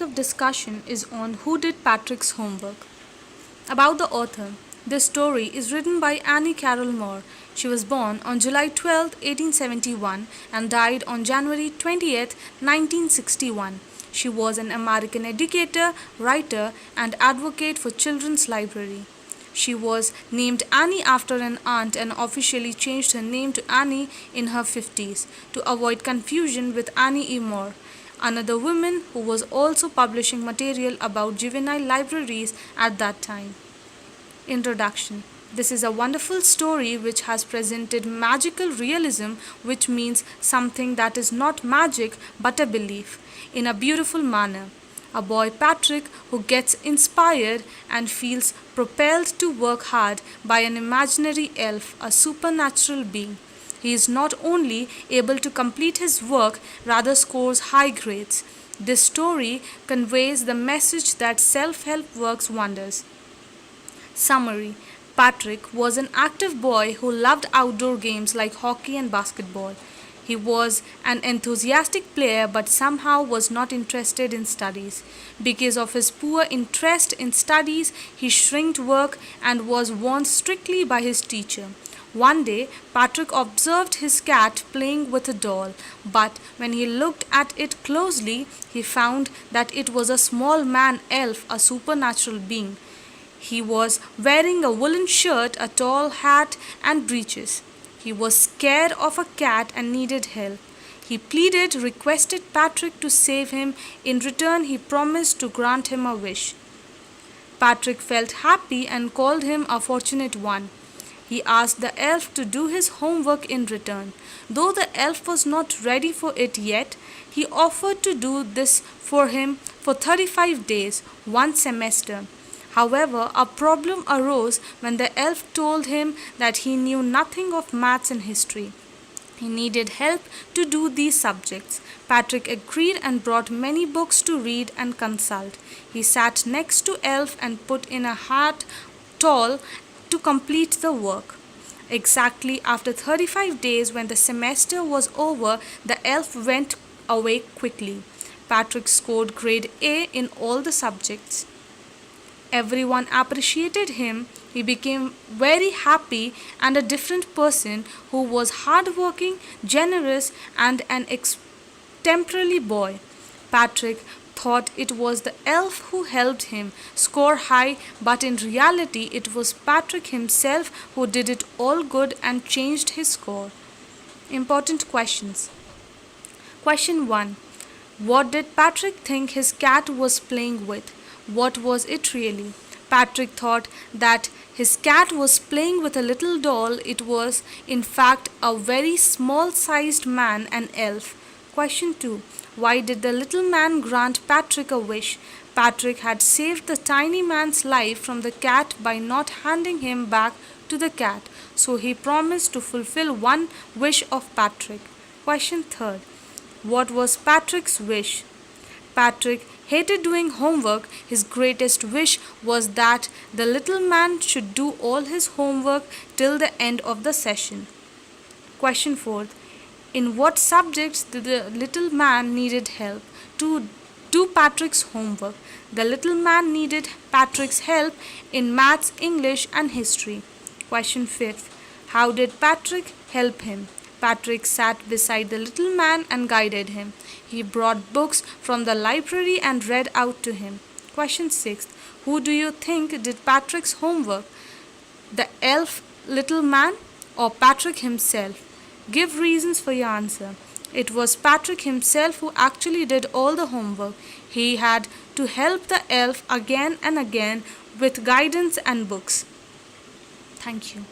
Of discussion is on who did Patrick's homework. About the author. This story is written by Annie Carroll Moore. She was born on July 12, 1871 and died on January 20, 1961. She was an American educator, writer, and advocate for Children's Library. She was named Annie after an aunt and officially changed her name to Annie in her 50s to avoid confusion with Annie E. Moore, another woman who was also publishing material about juvenile libraries at that time. Introduction. This is a wonderful story which has presented magical realism, which means something that is not magic but a belief, in a beautiful manner. A boy Patrick who gets inspired and feels propelled to work hard by an imaginary elf, a supernatural being. He is not only able to complete his work, rather scores high grades. This story conveys the message that self-help works wonders. Summary. Patrick was an active boy who loved outdoor games like hockey and basketball. He was an enthusiastic player but somehow was not interested in studies. Because of his poor interest in studies, he shirked work and was warned strictly by his teacher. One day, Patrick observed his cat playing with a doll, but when he looked at it closely, he found that it was a small man elf, a supernatural being. He was wearing a woolen shirt, a tall hat, and breeches. He was scared of a cat and needed help. He pleaded, requested Patrick to save him. In return, he promised to grant him a wish. Patrick felt happy and called him a fortunate one. He asked the elf to do his homework in return. Though the elf was not ready for it yet, he offered to do this for him for 35 days, one semester. However, a problem arose when the elf told him that he knew nothing of maths and history. He needed help to do these subjects. Patrick agreed and brought many books to read and consult. He sat next to Elf and put in a hard toll to complete the work. Exactly after 35 days, when the semester was over, the elf went away quickly. Patrick scored grade A in all the subjects. Everyone appreciated him. He became very happy and a different person who was hardworking, generous, and an extemporary boy. Patrick thought it was the elf who helped him score high, but in reality it was Patrick himself who did it all good and changed his score. Important questions. Question 1. What did Patrick think his cat was playing with? What was it really? Patrick thought that his cat was playing with a little doll. It was, in fact, a very small sized man, an elf. Question 2. Why did the little man grant Patrick a wish? Patrick had saved the tiny man's life from the cat by not handing him back to the cat, so he promised to fulfill one wish of Patrick. Question 3. What was Patrick's wish? Patrick hated doing homework. His greatest wish was that the little man should do all his homework till the end of the session. Question 4. In what subjects did the little man needed help to do Patrick's homework? The little man needed Patrick's help in maths, English, and history. Question 5. How did Patrick help him? Patrick sat beside the little man and guided him. He brought books from the library and read out to him. Question 6. Who do you think did Patrick's homework? The elf, little man, or Patrick himself? Give reasons for your answer. It was Patrick himself who actually did all the homework. He had to help the elf again and again with guidance and books. Thank you.